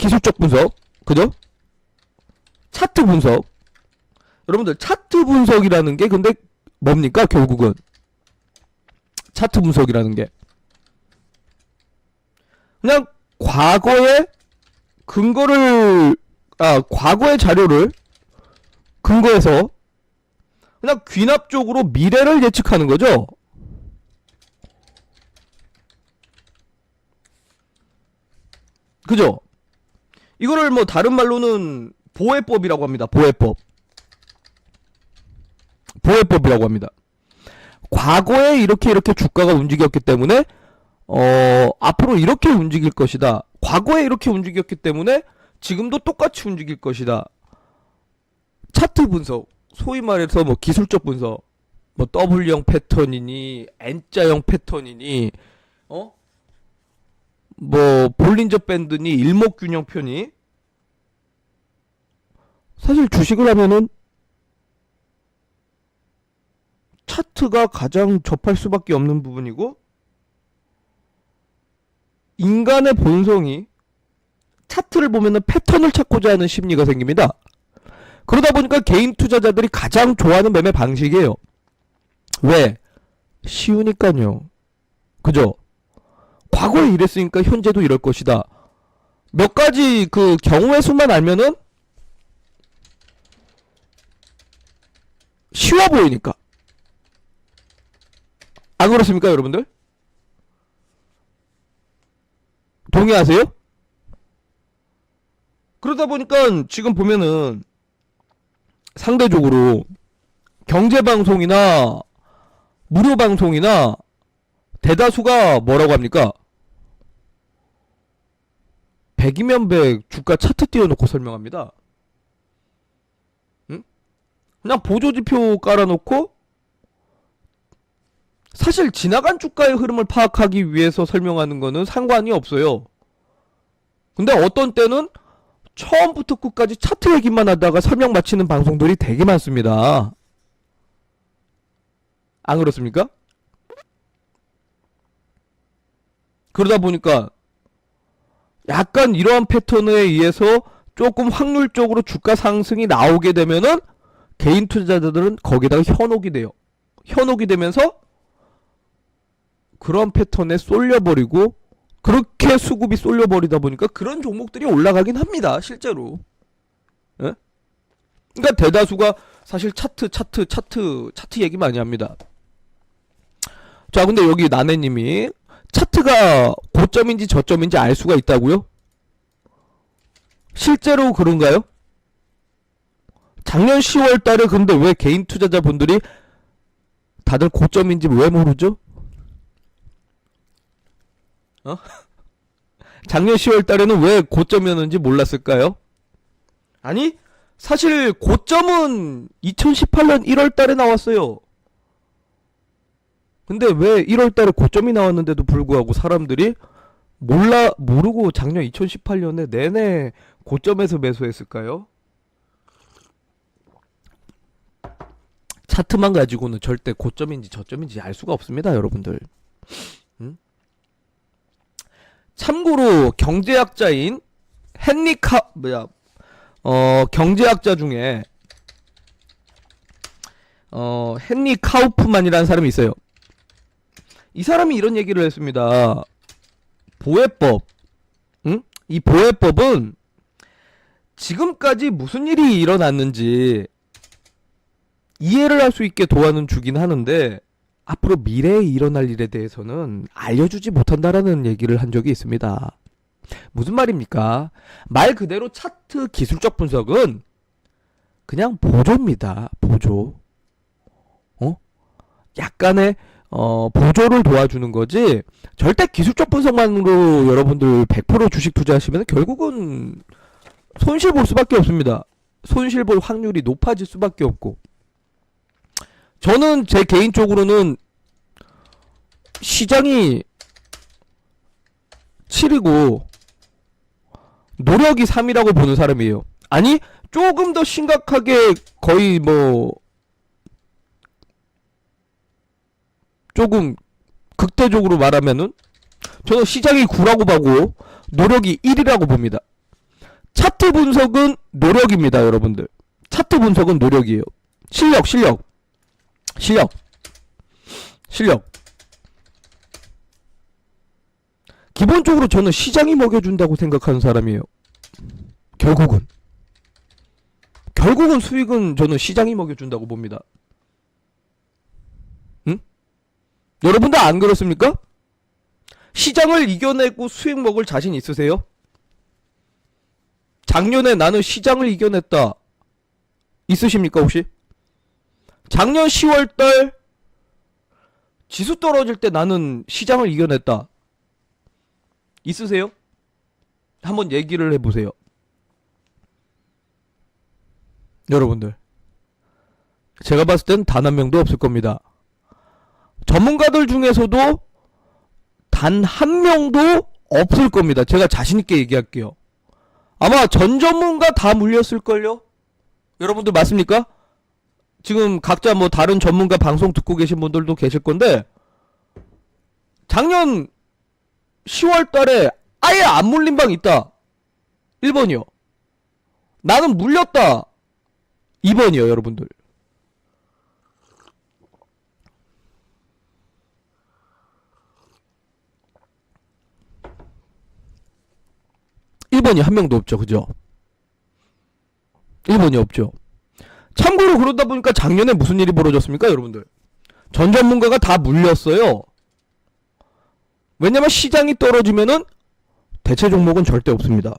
기술적 분석, 그죠? 차트 분석. 여러분들 차트 분석이라는 게 근데 뭡니까? 결국은 차트 분석이라는 게 그냥 과거의 과거의 자료를 근거해서 그냥 귀납적으로 미래를 예측하는 거죠. 그죠? 이거를 뭐 다른 말로는 보해법이라고 합니다. 보해법이라고 합니다. 과거에 이렇게 주가가 움직였기 때문에 앞으로 이렇게 움직일 것이다. 과거에 이렇게 움직였기 때문에 지금도 똑같이 움직일 것이다. 차트 분석, 소위 말해서 뭐 기술적 분석, 뭐 W형 패턴이니 N자형 패턴이니 뭐 볼린저 밴드니 일목균형표니, 사실 주식을 하면은 차트가 가장 접할 수밖에 없는 부분이고, 인간의 본성이 차트를 보면은 패턴을 찾고자 하는 심리가 생깁니다. 그러다 보니까 개인 투자자들이 가장 좋아하는 매매 방식이에요. 왜? 쉬우니까요. 그죠? 과거에 이랬으니까 현재도 이럴 것이다. 몇 가지 그 경우의 수만 알면은 쉬워 보이니까. 안 그렇습니까, 여러분들? 동의하세요? 그러다 보니까 지금 보면은 상대적으로 경제방송이나 무료방송이나 대다수가 뭐라고 합니까? 100이면 100 주가 차트 띄워놓고 설명합니다. 응? 그냥 보조지표 깔아놓고 사실 지나간 주가의 흐름을 파악하기 위해서 설명하는 거는 상관이 없어요. 근데 어떤 때는 처음부터 끝까지 차트 얘기만 하다가 설명 마치는 방송들이 되게 많습니다. 안 그렇습니까? 그러다 보니까 약간 이러한 패턴에 의해서 조금 확률적으로 주가 상승이 나오게 되면은 개인 투자자들은 거기다가 현혹이 돼요. 현혹이 되면서 그런 패턴에 쏠려버리고, 그렇게 수급이 쏠려버리다 보니까 그런 종목들이 올라가긴 합니다. 실제로. 예? 그러니까 대다수가 사실 차트 얘기 많이 합니다. 자, 근데 여기 나네님이 차트가 고점인지 저점인지 알 수가 있다고요? 실제로 그런가요? 작년 10월 달에 근데 왜 개인 투자자분들이 다들 고점인지 왜 모르죠? 작년 10월 달에는 왜 고점이었는지 몰랐을까요? 아니, 사실 고점은 2018년 1월 달에 나왔어요. 근데 왜 1월 달에 고점이 나왔는데도 불구하고 사람들이 모르고 작년 2018년에 내내 고점에서 매수했을까요? 차트만 가지고는 절대 고점인지 저점인지 알 수가 없습니다, 여러분들. 참고로 경제학자인 경제학자 중에 헨리 카우프만이라는 사람이 있어요. 이 사람이 이런 얘기를 했습니다. 보해법. 이 보해법은 지금까지 무슨 일이 일어났는지 이해를 할 수 있게 도와는 주긴 하는데, 앞으로 미래에 일어날 일에 대해서는 알려주지 못한다라는 얘기를 한 적이 있습니다. 무슨 말입니까? 말 그대로 차트 기술적 분석은 그냥 보조입니다. 보조. 약간의 보조를 도와주는 거지, 절대 기술적 분석만으로 여러분들 100% 주식 투자하시면 결국은 손실 볼 수밖에 없습니다. 손실 볼 확률이 높아질 수밖에 없고, 저는 제 개인적으로는 시장이 7이고 노력이 3이라고 보는 사람이에요. 아니, 조금 더 심각하게 거의 뭐 조금 극대적으로 말하면은 저는 시장이 9라고 보고 노력이 1이라고 봅니다. 차트 분석은 노력입니다, 여러분들. 차트 분석은 노력이에요. 실력. 기본적으로 저는 시장이 먹여준다고 생각하는 사람이에요. 결국은 수익은 저는 시장이 먹여준다고 봅니다. 응? 여러분들 안 그렇습니까? 시장을 이겨내고 수익 먹을 자신 있으세요? 작년에 나는 시장을 이겨냈다. 있으십니까, 혹시? 작년 10월달 지수 떨어질 때 나는 시장을 이겨냈다. 있으세요? 한번 얘기를 해보세요. 여러분들, 제가 봤을 땐 단 한 명도 없을 겁니다. 전문가들 중에서도 단 한 명도 없을 겁니다. 제가 자신있게 얘기할게요. 아마 전 전문가 다 물렸을걸요? 여러분들 맞습니까? 지금 각자 뭐 다른 전문가 방송 듣고 계신 분들도 계실 건데, 작년 10월 달에 아예 안 물린 방 있다. 1번이요. 나는 물렸다. 2번이요, 여러분들. (1번이) 한 명도 없죠, 그죠? 1번이 없죠. 참고로 그러다 보니까 작년에 무슨 일이 벌어졌습니까, 여러분들? 전 전문가가 다 물렸어요. 왜냐면 시장이 떨어지면은 대체 종목은 절대 없습니다.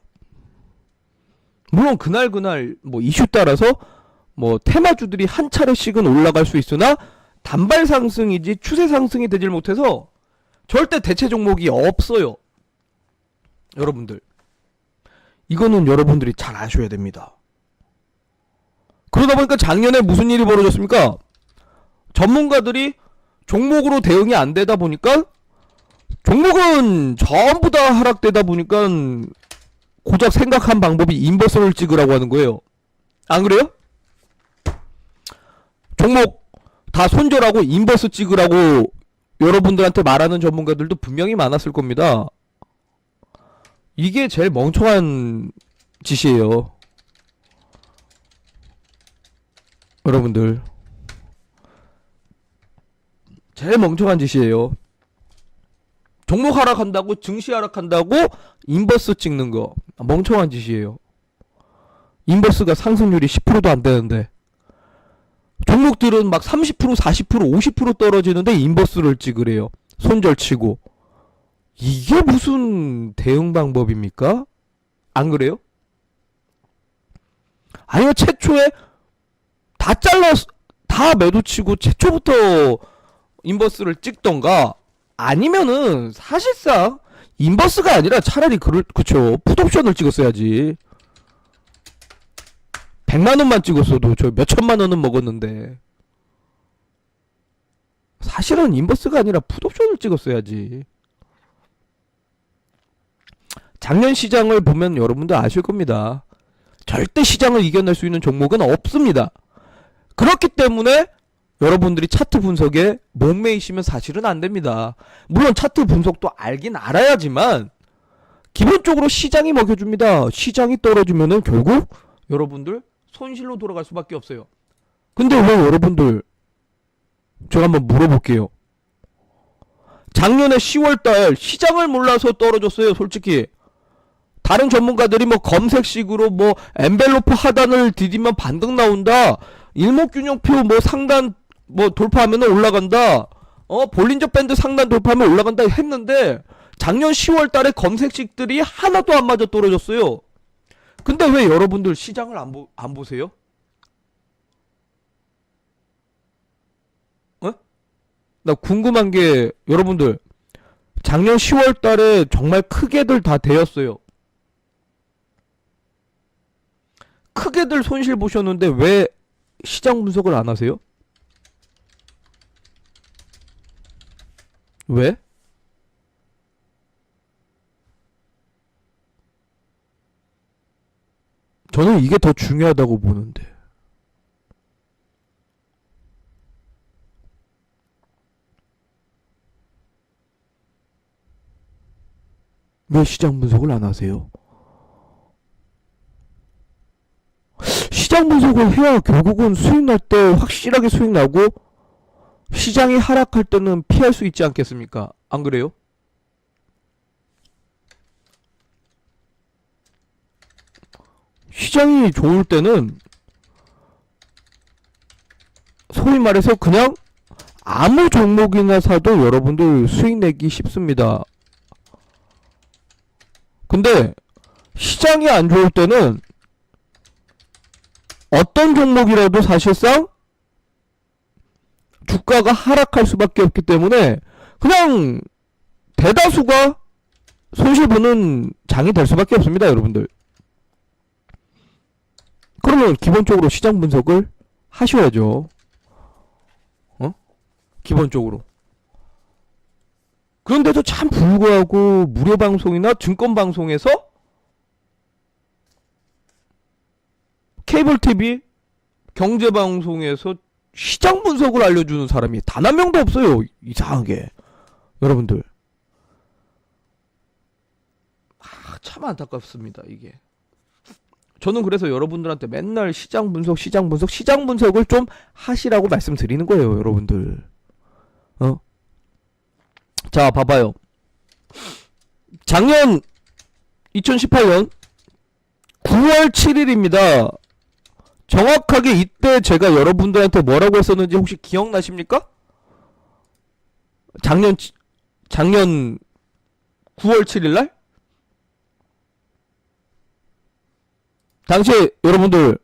물론 그날 뭐 이슈 따라서 뭐 테마주들이 한 차례씩은 올라갈 수 있으나 단발 상승이지 추세 상승이 되질 못해서 절대 대체 종목이 없어요. 여러분들, 이거는 여러분들이 잘 아셔야 됩니다. 그러다 보니까 작년에 무슨 일이 벌어졌습니까? 전문가들이 종목으로 대응이 안 되다 보니까 종목은 전부 다 하락되다 보니까 고작 생각한 방법이 인버스를 찍으라고 하는 거예요. 안 그래요? 종목 다 손절하고 인버스 찍으라고 여러분들한테 말하는 전문가들도 분명히 많았을 겁니다. 이게 제일 멍청한 짓이에요. 여러분들, 제일 멍청한 짓이에요. 종목 하락한다고, 증시 하락한다고 인버스 찍는 거 멍청한 짓이에요. 인버스가 상승률이 10%도 안 되는데, 종목들은 막 30%, 40%, 50% 떨어지는데 인버스를 찍으래요. 손절치고. 이게 무슨 대응 방법입니까? 안 그래요? 아니요, 최초에 다 다 매도치고 최초부터 인버스를 찍던가, 아니면은 사실상 인버스가 아니라 차라리 그쵸, 풋옵션을 찍었어야지. 100만원만 찍었어도 저 몇천만원은 먹었는데, 사실은 인버스가 아니라 풋옵션을 찍었어야지. 작년 시장을 보면 여러분들 아실 겁니다. 절대 시장을 이겨낼 수 있는 종목은 없습니다. 그렇기 때문에 여러분들이 차트 분석에 목매이시면 사실은 안 됩니다. 물론 차트 분석도 알긴 알아야지만 기본적으로 시장이 먹여줍니다. 시장이 떨어지면은 결국 여러분들 손실로 돌아갈 수밖에 없어요. 근데 왜 여러분들, 제가 한번 물어볼게요. 작년에 10월달 시장을 몰라서 떨어졌어요, 솔직히. 다른 전문가들이 뭐 검색식으로 뭐 엔벨로프 하단을 디디면 반등 나온다, 일목균형표 뭐 상단 뭐 돌파하면 올라간다, 볼린저 밴드 상단 돌파하면 올라간다 했는데 작년 10월달에 검색식들이 하나도 안 맞아 떨어졌어요. 근데 왜 여러분들 시장을 안 보세요? 나 궁금한 게, 여러분들 작년 10월달에 정말 크게들 다 되었어요. 크게들 손실 보셨는데 왜 시장 분석을 안 하세요? 왜? 저는 이게 더 중요하다고 보는데. 왜 시장 분석을 안 하세요? 시장 분석을 해야 결국은 수익 날 때 확실하게 수익 나고 시장이 하락할 때는 피할 수 있지 않겠습니까? 안 그래요? 시장이 좋을 때는 소위 말해서 그냥 아무 종목이나 사도 여러분들 수익 내기 쉽습니다. 근데 시장이 안 좋을 때는 어떤 종목이라도 사실상 주가가 하락할 수밖에 없기 때문에 그냥 대다수가 손실보는 장이 될 수밖에 없습니다, 여러분들. 그러면 기본적으로 시장 분석을 하셔야죠. 기본적으로. 그런데도 참 불구하고 무료 방송이나 증권 방송에서 케이블 TV, 경제 방송에서 시장 분석을 알려주는 사람이 단 한 명도 없어요. 이상하게. 여러분들. 참 안타깝습니다, 이게. 저는 그래서 여러분들한테 맨날 시장 분석을 좀 하시라고 말씀드리는 거예요, 여러분들. 자, 봐봐요. 작년 2018년 9월 7일입니다. 정확하게 이때 제가 여러분들한테 뭐라고 했었는지 혹시 기억나십니까? 작년 9월 7일날? 당시에 여러분들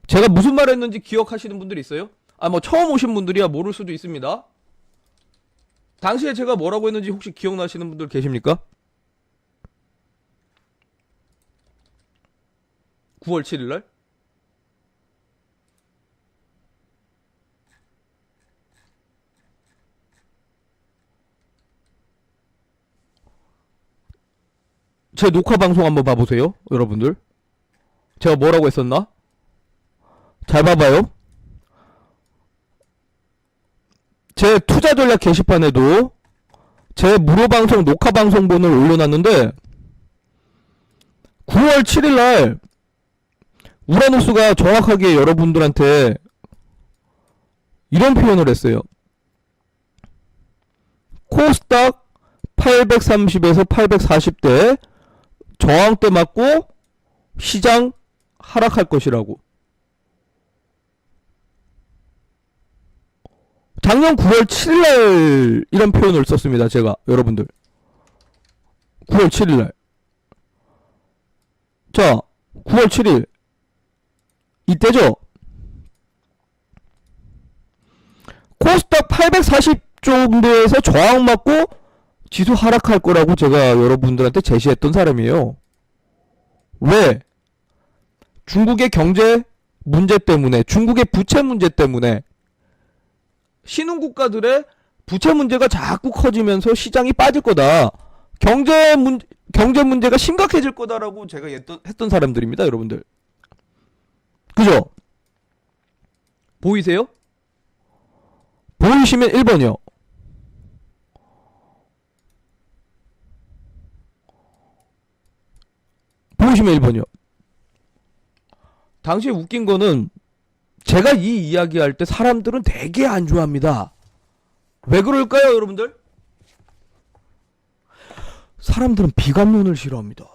제가 무슨 말 했는지 기억하시는 분들 있어요? 뭐 처음 오신 분들이야 모를 수도 있습니다. 당시에 제가 뭐라고 했는지 혹시 기억나시는 분들 계십니까? 9월 7일날? 제 녹화 방송 한번 봐보세요, 여러분들. 제가 뭐라고 했었나? 잘 봐봐요. 제 투자 전략 게시판에도 제 무료 방송 녹화 방송본을 올려놨는데 9월 7일날 우라노스가 정확하게 여러분들한테 이런 표현을 했어요. 코스닥 830에서 840대 저항대 맞고 시장 하락할 것이라고. 작년 9월 7일날 이런 표현을 썼습니다, 제가. 여러분들 9월 7일날. 자, 9월 7일 이때죠. 코스닥 840 정도에서 저항 맞고 지수 하락할 거라고 제가 여러분들한테 제시했던 사람이에요. 왜? 중국의 경제 문제 때문에, 중국의 부채 문제 때문에 신흥 국가들의 부채 문제가 자꾸 커지면서 시장이 빠질 거다. 경제 문제가 심각해질 거다라고 제가 했던 사람들입니다, 여러분들. 그죠? 보이세요? 보이시면 1번이요. 보이시면 1번이요. 당시에 웃긴 거는 제가 이 이야기 할 때 사람들은 되게 안 좋아합니다. 왜 그럴까요, 여러분들? 사람들은 비관론을 싫어합니다.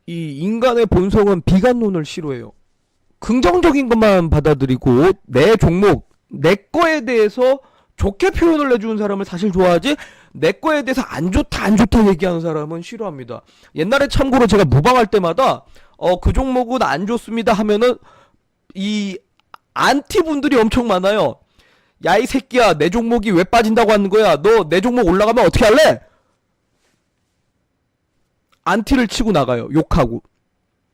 이 인간의 본성은 비관론을 싫어해요. 긍정적인 것만 받아들이고 내 종목, 내 거에 대해서 좋게 표현을 해주는 사람을 사실 좋아하지, 내 거에 대해서 안 좋다 얘기하는 사람은 싫어합니다. 옛날에 참고로 제가 무방할 때마다 그 종목은 안 좋습니다 하면은 이 안티 분들이 엄청 많아요. 야, 이 새끼야, 내 종목이 왜 빠진다고 하는 거야? 너 내 종목 올라가면 어떻게 할래? 안티를 치고 나가요. 욕하고.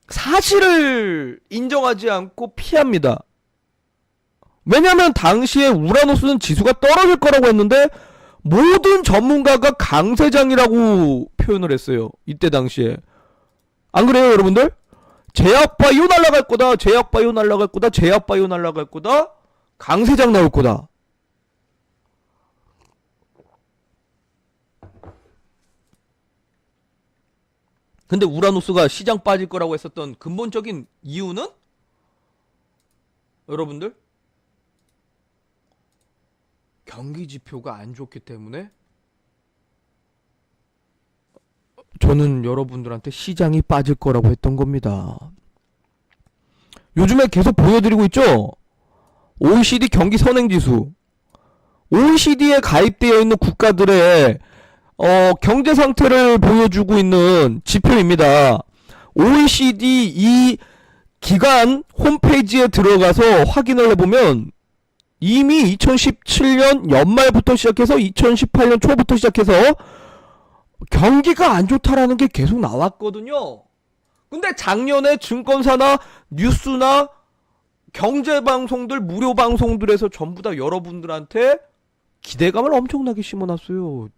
사실을 인정하지 않고 피합니다. 왜냐면 당시에 우라노스는 지수가 떨어질 거라고 했는데 모든 전문가가 강세장이라고 표현을 했어요. 이때 당시에. 안 그래요, 여러분들? 제약바이오 날라갈 거다. 제약바이오 날라갈 거다. 제약바이오 날라갈 거다. 강세장 나올 거다. 근데 우라노스가 시장 빠질 거라고 했었던 근본적인 이유는 여러분들? 경기 지표가 안 좋기 때문에 저는 여러분들한테 시장이 빠질 거라고 했던 겁니다. 요즘에 계속 보여드리고 있죠? OECD 경기 선행지수. OECD에 가입되어 있는 국가들의 경제 상태를 보여주고 있는 지표입니다. OECD 이 기관 홈페이지에 들어가서 확인을 해보면 이미 2017년 연말부터 시작해서 2018년 초부터 시작해서 경기가 안 좋다라는 게 계속 나왔거든요. 근데 작년에 증권사나 뉴스나 경제방송들, 무료 방송들에서 전부 다 여러분들한테 기대감을 엄청나게 심어놨어요.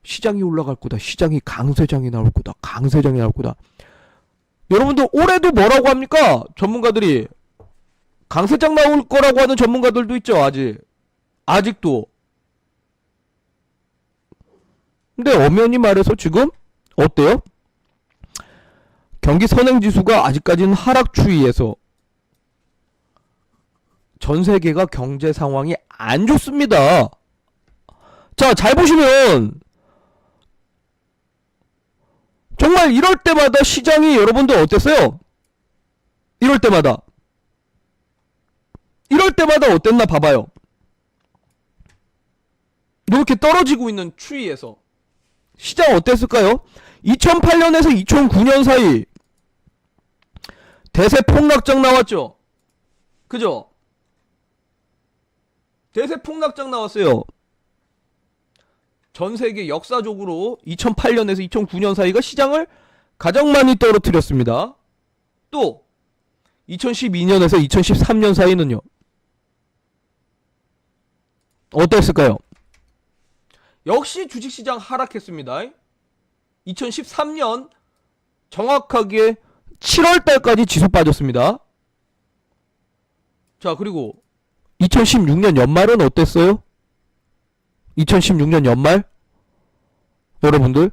시장이 올라갈 거다. 시장이 강세장이 나올 거다. 강세장이 나올 거다. 여러분들 올해도 뭐라고 합니까? 전문가들이 강세장 나올 거라고 하는 전문가들도 있죠. 아직도. 근데 엄연히 말해서 지금 어때요? 경기 선행지수가 아직까지는 하락 추이에서 전 세계가 경제 상황이 안 좋습니다. 자, 잘 보시면 정말 이럴 때마다 시장이 여러분들 어땠어요? 이럴 때마다 어땠나 봐봐요. 이렇게 떨어지고 있는 추이에서 시장 어땠을까요? 2008년에서 2009년 사이 대세 폭락장 나왔죠? 그죠? 대세 폭락장 나왔어요. 전 세계 역사적으로 2008년에서 2009년 사이가 시장을 가장 많이 떨어뜨렸습니다. 또 2012년에서 2013년 사이는요. 어땠을까요? 역시 주식시장 하락했습니다. 2013년 정확하게 7월달까지 지수 빠졌습니다. 자, 그리고 2016년 연말은 어땠어요? 2016년 연말 여러분들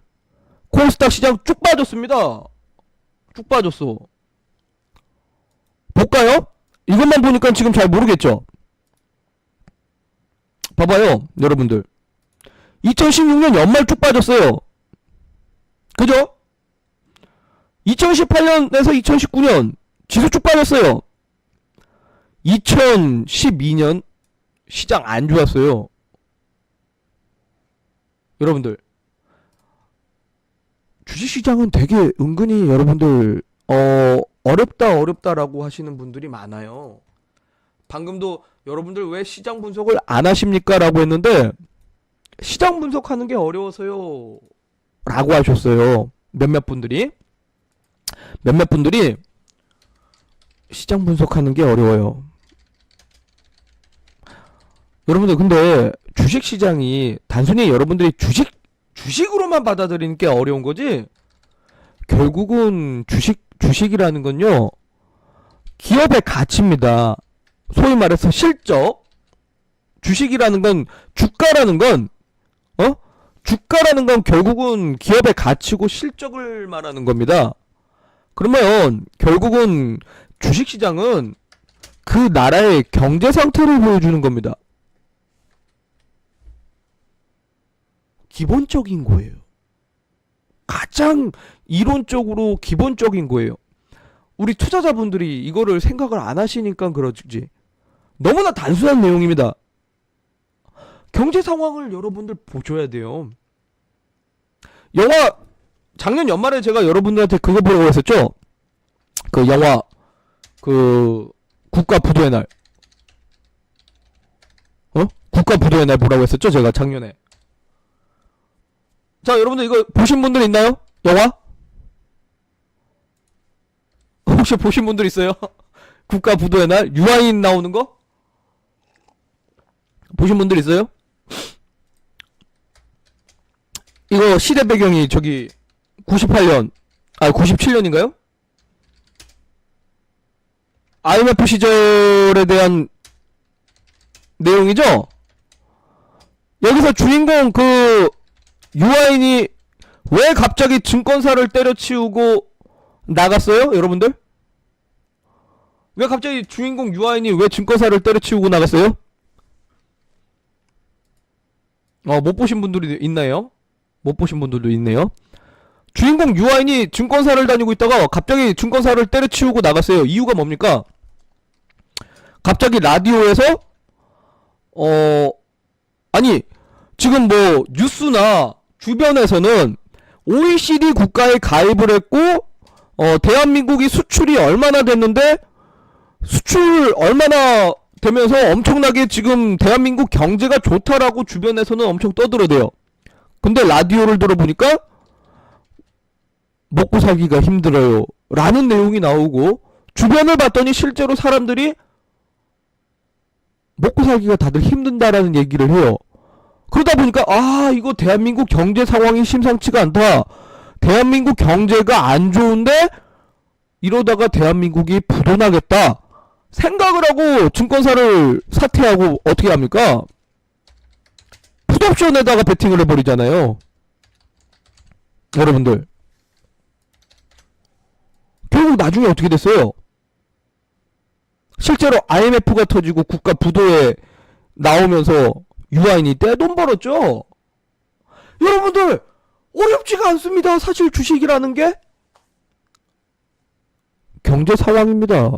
코스닥 시장 쭉 빠졌습니다. 쭉 빠졌어. 볼까요? 이것만 보니까 지금 잘 모르겠죠? 봐봐요 여러분들 2016년 연말 쭉 빠졌어요. 그죠? 2018년에서 2019년 지수 쭉 빠졌어요. 2012년 시장 안 좋았어요. 여러분들 주식시장은 되게 은근히 여러분들 어렵다라고 하시는 분들이 많아요. 방금도 여러분들 왜 시장 분석을 안 하십니까? 라고 했는데 시장 분석하는 게 어려워서요 라고 하셨어요. 몇몇 분들이 시장 분석하는 게 어려워요. 여러분들 근데 주식시장이 단순히 여러분들이 주식으로만 받아들이는 게 어려운 거지 결국은 주식이라는 건요 기업의 가치입니다. 소위 말해서 실적. 주식이라는 건 주가라는 건 결국은 기업의 가치고 실적을 말하는 겁니다. 그러면 결국은 주식시장은 그 나라의 경제 상태를 보여주는 겁니다. 기본적인 거예요. 가장 이론적으로 기본적인 거예요. 우리 투자자분들이 이거를 생각을 안 하시니까 그러지. 너무나 단순한 내용입니다. 경제 상황을 여러분들 보셔야 돼요. 영화 작년 연말에 제가 여러분들한테 그거 보라고 했었죠? 그 영화 국가 부도의 날. 국가 부도의 날 보라고 했었죠? 제가 작년에. 자, 여러분들 이거 보신 분들 있나요? 영화? 혹시 보신 분들 있어요? 국가 부도의 날 유아인 나오는 거? 보신 분들 있어요? 이거 시대 배경이 저기 97년인가요? IMF 시절에 대한 내용이죠? 여기서 주인공 유아인이 왜 갑자기 증권사를 때려치우고 나갔어요? 여러분들? 왜 갑자기 주인공 유아인이 왜 증권사를 때려치우고 나갔어요? 못 보신 분들이 있나요? 못 보신 분들도 있네요. 주인공 유아인이 증권사를 다니고 있다가 갑자기 증권사를 때려치우고 나갔어요. 이유가 뭡니까? 갑자기 라디오에서 아니 지금 뭐 뉴스나 주변에서는 OECD 국가에 가입을 했고 대한민국이 수출이 얼마나 됐는데 수출 얼마나 되면서 엄청나게 지금 대한민국 경제가 좋다라고 주변에서는 엄청 떠들어대요. 근데 라디오를 들어보니까 먹고 살기가 힘들어요 라는 내용이 나오고, 주변을 봤더니 실제로 사람들이 먹고 살기가 다들 힘든다라는 얘기를 해요. 그러다 보니까 이거 대한민국 경제 상황이 심상치가 않다, 대한민국 경제가 안 좋은데 이러다가 대한민국이 부도나겠다 생각을 하고 증권사를 사퇴하고 어떻게 합니까? 풋옵션에다가 베팅을 해버리잖아요. 여러분들 결국 나중에 어떻게 됐어요? 실제로 IMF가 터지고 국가 부도에 나오면서 유아인이 떼돈 벌었죠. 여러분들 어렵지가 않습니다. 사실 주식이라는 게 경제 상황입니다.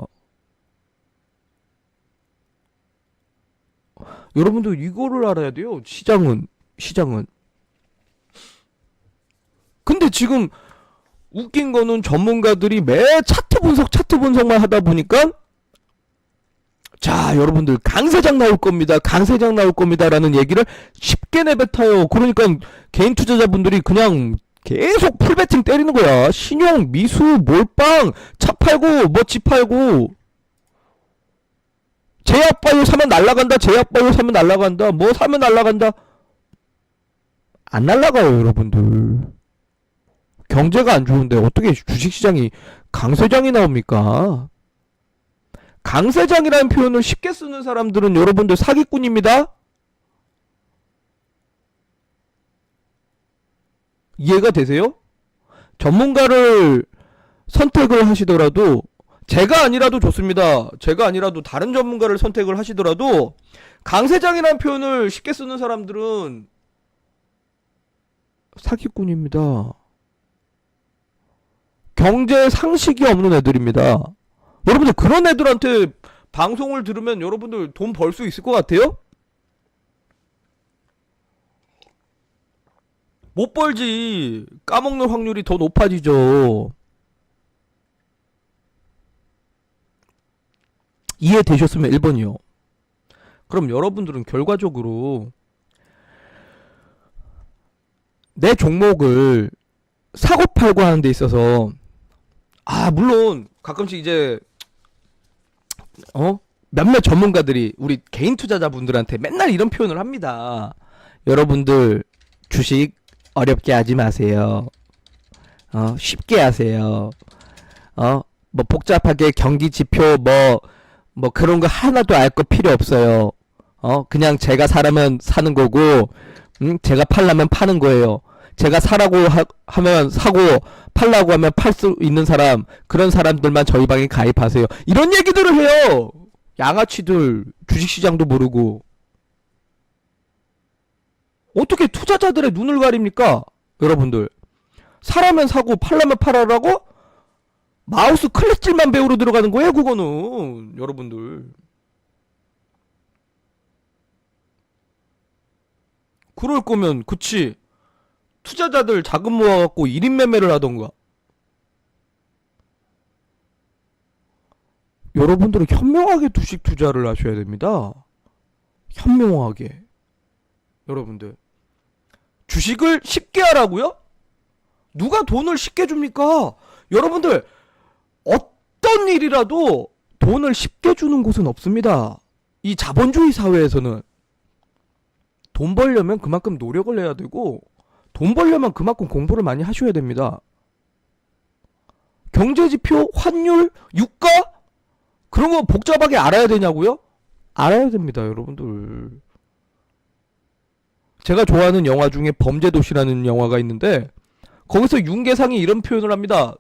여러분들 이거를 알아야 돼요. 시장은 근데 지금 웃긴 거는 전문가들이 매 차트 분석만 하다 보니까 자 여러분들 강세장 나올 겁니다 라는 얘기를 쉽게 내뱉어요. 그러니까 개인 투자자분들이 그냥 계속 풀배팅 때리는 거야. 신용, 미수, 몰빵, 차 팔고 뭐 집 팔고, 제약바이오 사면 날라간다, 뭐 사면 날라간다. 안 날라가요 여러분들. 경제가 안 좋은데 어떻게 주식시장이 강세장이 나옵니까? 강세장이라는 표현을 쉽게 쓰는 사람들은 여러분들 사기꾼입니다. 이해가 되세요? 전문가를 선택을 하시더라도, 제가 아니라도 좋습니다. 제가 아니라도 다른 전문가를 선택을 하시더라도 강세장이라는 표현을 쉽게 쓰는 사람들은 사기꾼입니다. 경제 상식이 없는 애들입니다. 여러분들 그런 애들한테 방송을 들으면 여러분들 돈 벌 수 있을 것 같아요? 못 벌지. 까먹는 확률이 더 높아지죠. 이해되셨으면 1번이요. 그럼 여러분들은 결과적으로 내 종목을 사고팔고 하는 데 있어서 물론 가끔씩 이제 몇몇 전문가들이 우리 개인 투자자분들한테 맨날 이런 표현을 합니다. 여러분들 주식 어렵게 하지 마세요. 쉽게 하세요. 뭐 복잡하게 경기 지표 뭐 그런 거 하나도 알 거 필요 없어요. 그냥 제가 사라면 사는 거고, 제가 팔라면 파는 거예요. 제가 사라고 하면 사고, 팔라고 하면 팔 수 있는 사람, 그런 사람들만 저희 방에 가입하세요. 이런 얘기들을 해요. 양아치들, 주식시장도 모르고. 어떻게 투자자들의 눈을 가립니까? 여러분들. 사라면 사고, 팔라면 팔아라고? 마우스 클릭질만 배우러 들어가는 거예요, 그거는. 여러분들. 그럴 거면, 그치. 투자자들 자금 모아갖고 1인 매매를 하던가. 여러분들은 현명하게 주식 투자를 하셔야 됩니다. 현명하게. 여러분들. 주식을 쉽게 하라고요? 누가 돈을 쉽게 줍니까? 여러분들, 어떤 일이라도 돈을 쉽게 주는 곳은 없습니다. 이 자본주의 사회에서는. 돈 벌려면 그만큼 노력을 해야 되고, 돈 벌려면 그만큼 공부를 많이 하셔야 됩니다. 경제지표, 환율, 유가? 그런 거 복잡하게 알아야 되냐고요? 알아야 됩니다, 여러분들. 제가 좋아하는 영화 중에 범죄도시라는 영화가 있는데, 거기서 윤계상이 이런 표현을 합니다.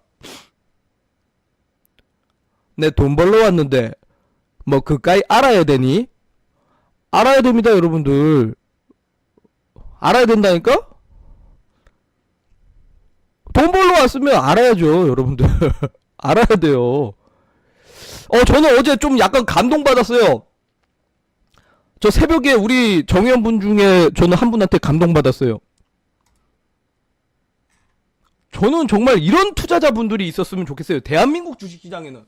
내 돈 벌러 왔는데 뭐 그까이 알아야 되니? 알아야 됩니다, 여러분들. 알아야 된다니까? 돈 벌러 왔으면 알아야죠, 여러분들. 알아야 돼요. 저는 어제 좀 약간 감동받았어요. 저 새벽에 우리 정의원분 중에 저는 한 분한테 감동받았어요. 저는 정말 이런 투자자분들이 있었으면 좋겠어요. 대한민국 주식시장에는.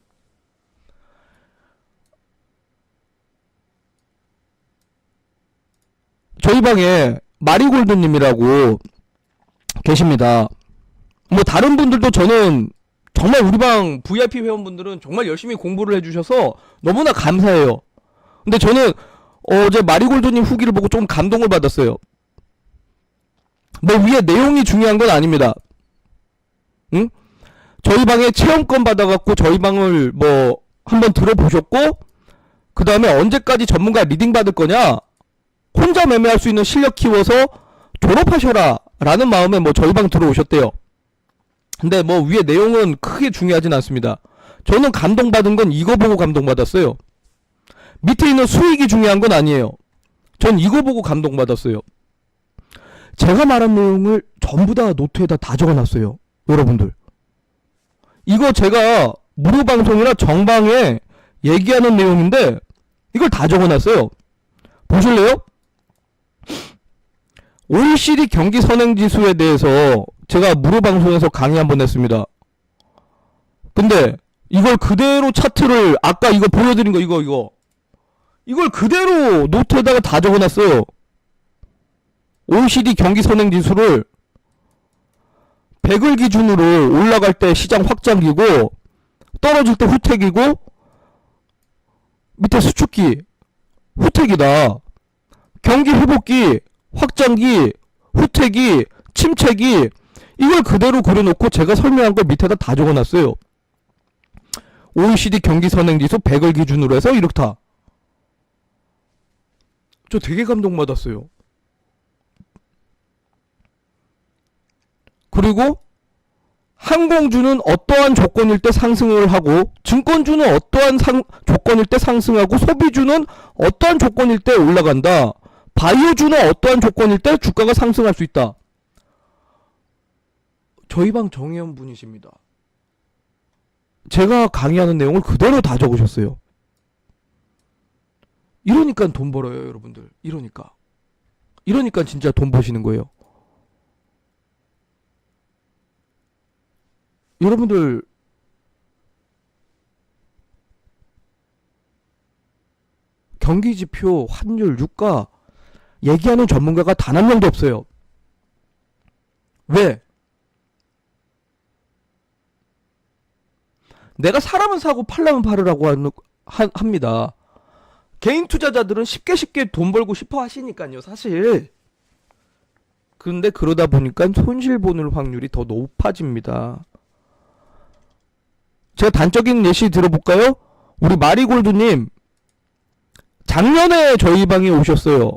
저희 방에 마리골드님이라고 계십니다. 뭐 다른 분들도 저는 정말 우리 방 VIP 회원분들은 정말 열심히 공부를 해주셔서 너무나 감사해요. 근데 저는 어제 마리골드님 후기를 보고 좀 감동을 받았어요. 뭐 위에 내용이 중요한 건 아닙니다. 응? 저희 방에 체험권 받아갖고 저희 방을 뭐 한번 들어보셨고 그 다음에 언제까지 전문가 리딩 받을 거냐? 혼자 매매할 수 있는 실력 키워서 졸업하셔라 라는 마음에 뭐 저희 방 들어오셨대요. 근데 뭐 위에 내용은 크게 중요하진 않습니다. 저는 감동받은 건 이거 보고 감동받았어요. 밑에 있는 수익이 중요한 건 아니에요. 전 이거 보고 감동받았어요. 제가 말한 내용을 전부 다 노트에다 다 적어놨어요. 여러분들. 이거 제가 무료 방송이나 정방에 얘기하는 내용인데 이걸 다 적어놨어요. 보실래요? OECD 경기 선행지수에 대해서 제가 무료 방송에서 강의 한번 했습니다. 근데 이걸 그대로 차트를 아까 이거 보여드린 거 이걸 그대로 노트에다가 다 적어놨어요. OECD 경기 선행지수를 100을 기준으로 올라갈 때 시장 확장기고 떨어질 때 후퇴기고 밑에 수축기 후퇴기다. 경기 회복기 확장기 후퇴기 침체기 이걸 그대로 그려놓고 제가 설명한 걸 밑에다 다 적어놨어요. OECD 경기 선행지수 100을 기준으로 해서 이렇다. 저 되게 감동받았어요. 그리고 항공주는 어떠한 조건일 때 상승을 하고 증권주는 어떠한 조건일 때 상승하고 소비주는 어떠한 조건일 때 올라간다. 바이오주는 어떠한 조건일 때 주가가 상승할 수 있다. 저희 방 정혜원 분이십니다. 제가 강의하는 내용을 그대로 다 적으셨어요. 이러니까 돈 벌어요, 여러분들. 이러니까 진짜 돈 버시는 거예요. 여러분들 경기지표, 환율, 유가 얘기하는 전문가가 단 한 명도 없어요. 왜? 내가 사람은 사고 팔라면 팔으라고 합니다. 개인 투자자들은 쉽게 돈 벌고 싶어 하시니까요, 사실. 근데 그러다 보니까 손실 보는 확률이 더 높아집니다. 제가 단적인 예시 들어볼까요? 우리 마리골드님 작년에 저희 방에 오셨어요.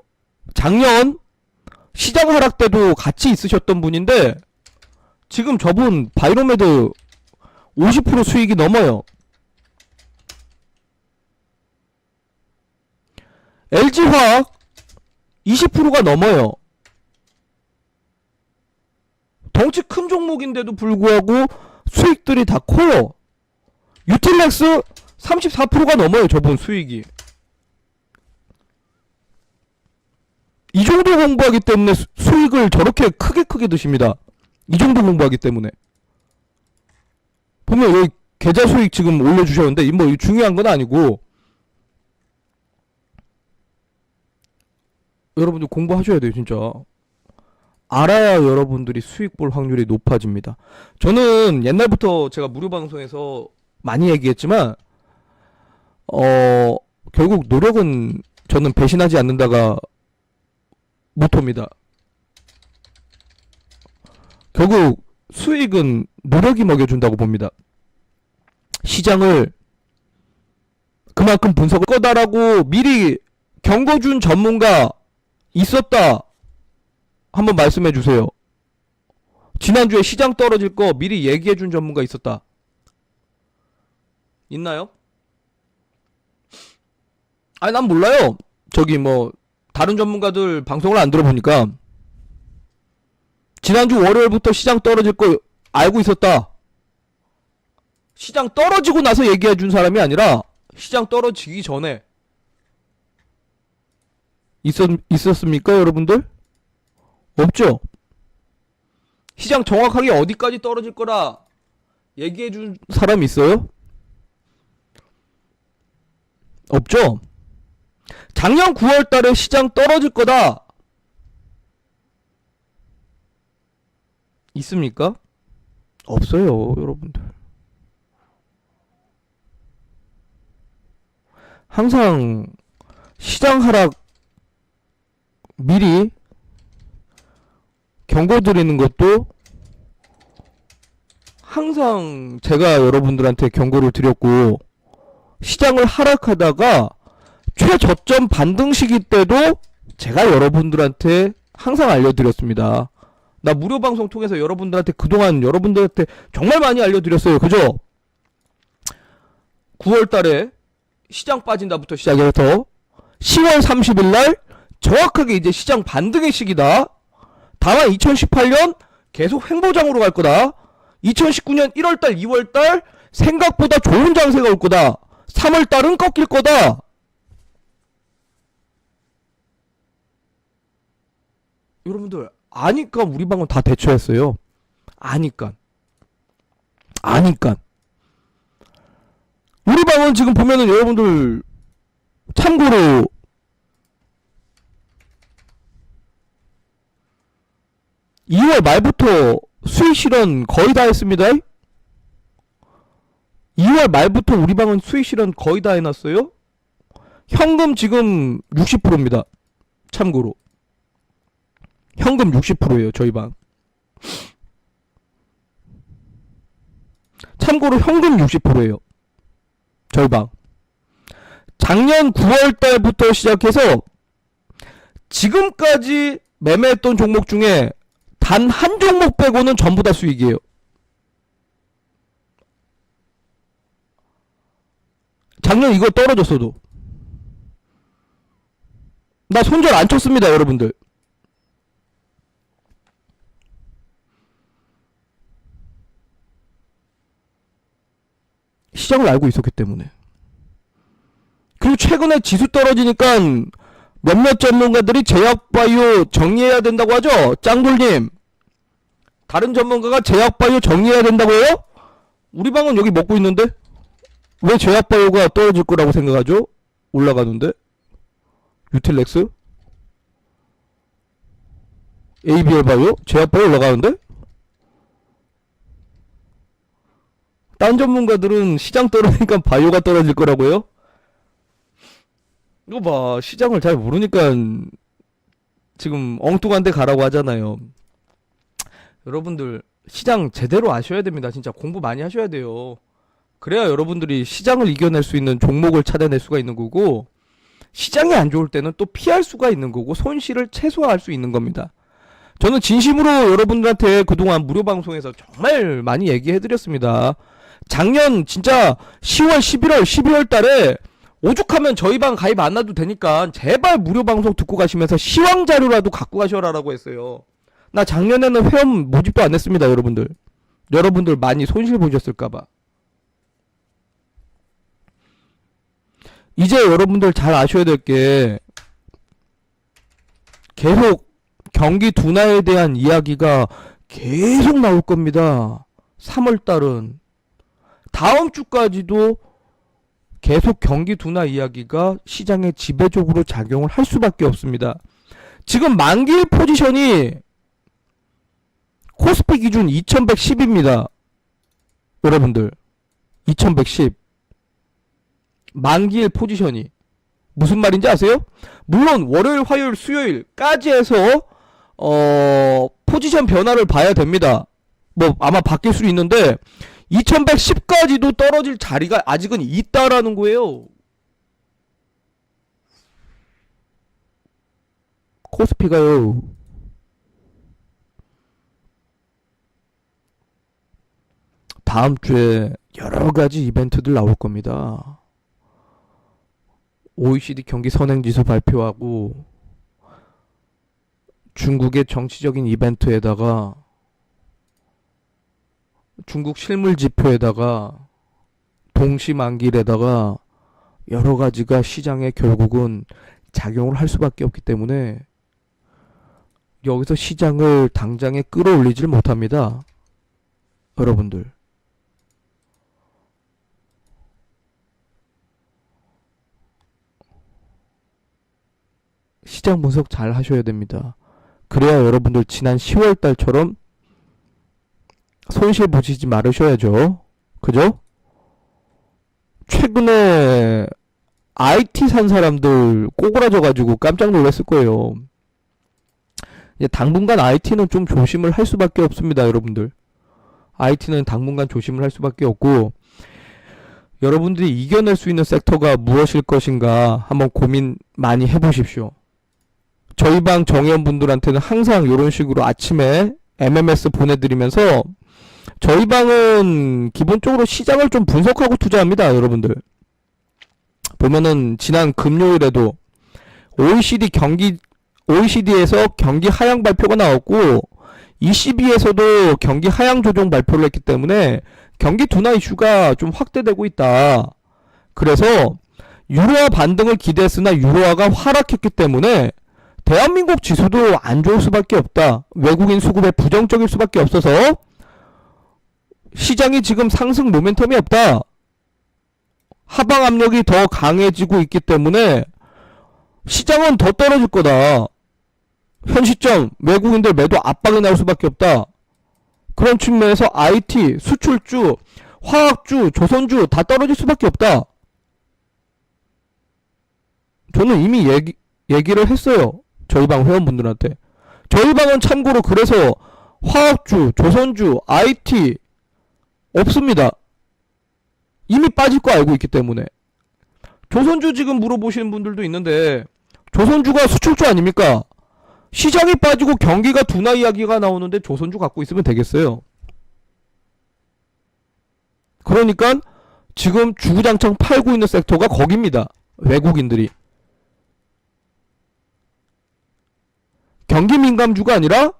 작년 시장 하락 때도 같이 있으셨던 분인데 지금 저분 바이로메드 50% 수익이 넘어요. LG화학 20%가 넘어요. 덩치 큰 종목인데도 불구하고 수익들이 다 커요. 유틸렉스 34%가 넘어요. 저분 수익이. 이 정도 공부하기 때문에 수익을 저렇게 크게 드십니다. 이 정도 공부하기 때문에. 보면 여기 계좌 수익 지금 올려주셨는데 뭐 중요한 건 아니고 여러분들 공부하셔야 돼요. 진짜. 알아야 여러분들이 수익 볼 확률이 높아집니다. 저는 옛날부터 제가 무료 방송에서 많이 얘기했지만 결국 노력은 저는 배신하지 않는다가 모토입니다. 결국 수익은 노력이 먹여준다고 봅니다. 시장을 그만큼 분석을 거다라고 미리 경고준 전문가 있었다. 한번 말씀해 주세요. 지난주에 시장 떨어질 거 미리 얘기해 준 전문가 있었다. 있나요? 아니 난 몰라요. 저기 뭐 다른 전문가들 방송을 안 들어보니까 지난주 월요일부터 시장 떨어질 거 알고 있었다. 시장 떨어지고 나서 얘기해 준 사람이 아니라 시장 떨어지기 전에 있었습니까 여러분들? 없죠. 시장 정확하게 어디까지 떨어질 거라 얘기해 준 사람 있어요? 없죠. 작년 9월 달에 시장 떨어질 거다 있습니까? 없어요 여러분들. 항상 시장 하락 미리 경고 드리는 것도 항상 제가 여러분들한테 경고를 드렸고, 시장을 하락하다가 최저점 반등 시기 때도 제가 여러분들한테 항상 알려드렸습니다. 나 무료 방송 통해서 여러분들한테 그동안 여러분들한테 정말 많이 알려드렸어요. 그죠? 9월 달에 시장 빠진다부터 시작해서 10월 30일 날 정확하게 이제 시장 반등의 시기다. 다만 2018년 계속 횡보장으로 갈 거다. 2019년 1월달, 2월달 생각보다 좋은 장세가 올 거다. 3월달은 꺾일 거다. 여러분들 아니까 우리 방은 다 대처했어요. 아니까 우리 방은 지금 보면은 여러분들 참고로 2월 말부터 수익 실현 거의 다 했습니다. 2월 말부터 우리 방은 수익 실현 거의 다 해놨어요. 현금 지금 60%입니다. 참고로 현금 60%예요 저희 방. 참고로 현금 60%예요 저희 방. 작년 9월 달부터 시작해서 지금까지 매매했던 종목 중에 단 한 종목 빼고는 전부 다 수익이에요. 작년 이거 떨어졌어도 나 손절 안 쳤습니다 여러분들. 시장을 알고 있었기 때문에. 그리고 최근에 지수 떨어지니까 몇몇 전문가들이 제약바이오 정리해야 된다고 하죠. 짱돌님, 다른 전문가가 제약바이오 정리해야 된다고 해요? 우리 방은 여기 먹고 있는데 왜 제약바이오가 떨어질 거라고 생각하죠? 올라가는데. 유틸렉스, ABL 바이오, 제약바이오 올라가는데. 딴 전문가들은 시장 떨어지니까 바이오가 떨어질 거라고 해요? 이거 봐, 시장을 잘 모르니까 지금 엉뚱한 데 가라고 하잖아요. 여러분들 시장 제대로 아셔야 됩니다. 진짜 공부 많이 하셔야 돼요. 그래야 여러분들이 시장을 이겨낼 수 있는 종목을 찾아낼 수가 있는 거고, 시장이 안 좋을 때는 또 피할 수가 있는 거고, 손실을 최소화할 수 있는 겁니다. 저는 진심으로 여러분들한테 그동안 무료 방송에서 정말 많이 얘기해드렸습니다. 작년 진짜 10월, 11월, 12월 달에 오죽하면 저희 방 가입 안 해도 되니까 제발 무료 방송 듣고 가시면서 시황 자료라도 갖고 가셔라라고 했어요. 나 작년에는 회원 모집도 안 했습니다 여러분들. 여러분들 많이 손실 보셨을까봐. 이제 여러분들 잘 아셔야 될 게, 계속 경기 둔화에 대한 이야기가 계속 나올 겁니다. 3월달은 다음 주까지도 계속 경기 둔화 이야기가 시장에 지배적으로 작용을 할 수밖에 없습니다. 지금 만기일 포지션이 코스피 기준 2110입니다. 여러분들 2110 만기일 포지션이 무슨 말인지 아세요? 물론 월요일, 화요일, 수요일까지 해서 포지션 변화를 봐야 됩니다. 뭐 아마 바뀔 수 있는데 2110까지도 떨어질 자리가 아직은 있다라는 거예요. 코스피가요. 다음 주에 여러 가지 이벤트들 나올 겁니다. OECD 경기 선행지수 발표하고 중국의 정치적인 이벤트에다가 중국 실물 지표에다가 동시만길에다가 여러 가지가 시장에 결국은 작용을 할 수밖에 없기 때문에 여기서 시장을 당장에 끌어올리질 못합니다. 여러분들. 시장 분석 잘 하셔야 됩니다. 그래야 여러분들 지난 10월 달처럼 손실 보시지 말으셔야죠. 그죠? 최근에 IT 산 사람들 꼬그라져가지고 깜짝 놀랐을 거예요. 이제 당분간 IT는 좀 조심을 할 수밖에 없습니다, 여러분들. IT는 당분간 조심을 할 수밖에 없고, 여러분들이 이겨낼 수 있는 섹터가 무엇일 것인가 한번 고민 많이 해보십시오. 저희 방 정회원분들한테는 항상 이런 식으로 아침에 MMS 보내드리면서 저희 방은 기본적으로 시장을 좀 분석하고 투자합니다, 여러분들. 보면은 지난 금요일에도 OECD에서 경기 하향 발표가 나왔고 ECB에서도 경기 하향 조정 발표를 했기 때문에 경기 둔화 이슈가 좀 확대되고 있다. 그래서 유로화 반등을 기대했으나 유로화가 하락했기 때문에 대한민국 지수도 안 좋을 수밖에 없다. 외국인 수급에 부정적일 수밖에 없어서 시장이 지금 상승 모멘텀이 없다. 하방 압력이 더 강해지고 있기 때문에 시장은 더 떨어질 거다. 현 시점 외국인들 매도 압박이 나올 수밖에 없다. 그런 측면에서 IT, 수출주, 화학주, 조선주 다 떨어질 수밖에 없다. 저는 이미 얘기를 했어요. 저희 방 회원분들한테. 저희 방은 참고로 그래서 화학주, 조선주, IT 없습니다. 이미 빠질 거 알고 있기 때문에. 조선주 지금 물어보시는 분들도 있는데 조선주가 수출주 아닙니까? 시장이 빠지고 경기가 둔화 이야기가 나오는데 조선주 갖고 있으면 되겠어요. 그러니까 지금 주구장창 팔고 있는 섹터가 거깁니다. 외국인들이. 경기 민감주가 아니라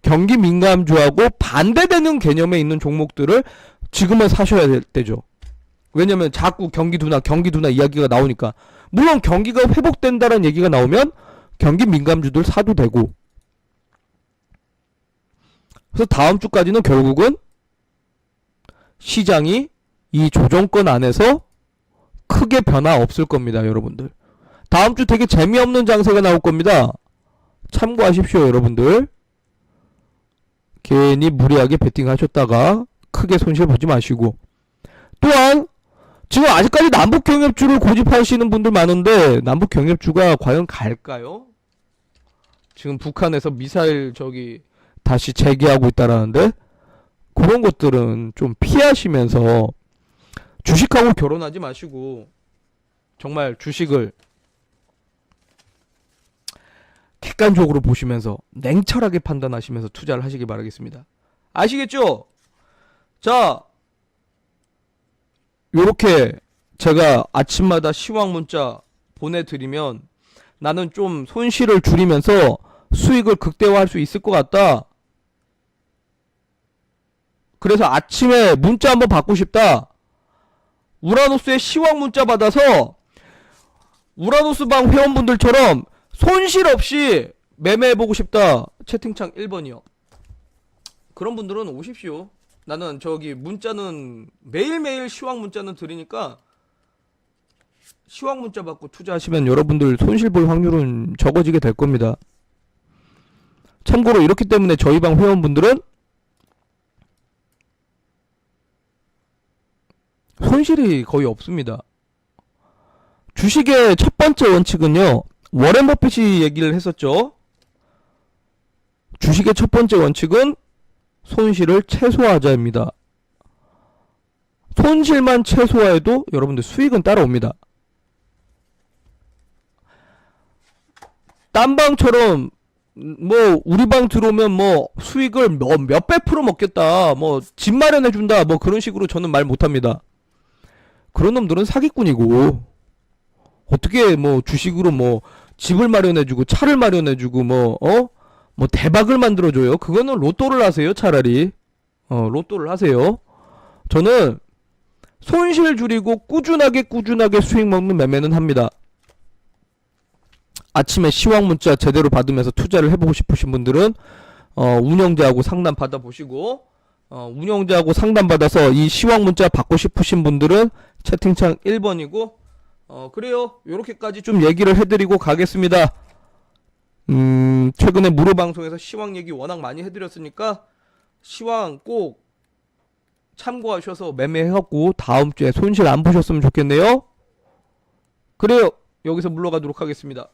경기 민감주하고 반대되는 개념에 있는 종목들을 지금은 사셔야 될 때죠. 왜냐면 자꾸 경기 둔화 이야기가 나오니까. 물론 경기가 회복된다는 얘기가 나오면 경기 민감주들 사도 되고. 그래서 다음 주까지는 결국은 시장이 이 조정권 안에서 크게 변화 없을 겁니다, 여러분들. 다음 주 되게 재미없는 장세가 나올 겁니다. 참고하십시오, 여러분들. 괜히 무리하게 베팅하셨다가 크게 손실 보지 마시고. 또한 지금 아직까지 남북경협주를 고집하시는 분들 많은데 남북경협주가 과연 갈까요? 지금 북한에서 미사일 다시 재개하고 있다라는데 그런 것들은 좀 피하시면서 주식하고 결혼하지 마시고 정말 주식을 객관적으로 보시면서 냉철하게 판단하시면서 투자를 하시기 바라겠습니다. 아시겠죠? 자, 요렇게 제가 아침마다 시황 문자 보내드리면 나는 좀 손실을 줄이면서 수익을 극대화할 수 있을 것 같다. 그래서 아침에 문자 한번 받고 싶다. 우라노스의 시황 문자 받아서 우라노스 방 회원분들처럼 손실 없이 매매해보고 싶다. 채팅창 1번이요. 그런 분들은 오십시오. 나는 문자는 매일매일 시황 문자는 드리니까 시황 문자 받고 투자하시면 여러분들 손실 볼 확률은 적어지게 될 겁니다. 참고로 이렇기 때문에 저희 방 회원분들은 손실이 거의 없습니다. 주식의 첫 번째 원칙은요, 워렌 버핏이 얘기를 했었죠. 주식의 첫 번째 원칙은 손실을 최소화하자입니다. 손실만 최소화해도 여러분들 수익은 따라옵니다. 딴 방처럼 우리 방 들어오면 수익을 몇백 프로 먹겠다, 집 마련해준다, 그런 식으로 저는 말 못합니다. 그런 놈들은 사기꾼이고, 어떻게 뭐 주식으로 뭐 집을 마련해주고 차를 마련해주고 뭐 대박을 만들어줘요. 그거는 로또를 하세요. 차라리 로또를 하세요. 저는 손실 줄이고 꾸준하게 수익 먹는 매매는 합니다. 아침에 시황 문자 제대로 받으면서 투자를 해보고 싶으신 분들은 운영자하고 상담 받아보시고, 운영자하고 상담 받아서 이 시황 문자 받고 싶으신 분들은 채팅창 1번이고, 그래요. 요렇게까지 좀 얘기를 해드리고 가겠습니다. 최근에 무료 방송에서 시황 얘기 워낙 많이 해드렸으니까 시황 꼭 참고하셔서 매매해갖고 다음 주에 손실 안 보셨으면 좋겠네요. 그래요. 여기서 물러가도록 하겠습니다.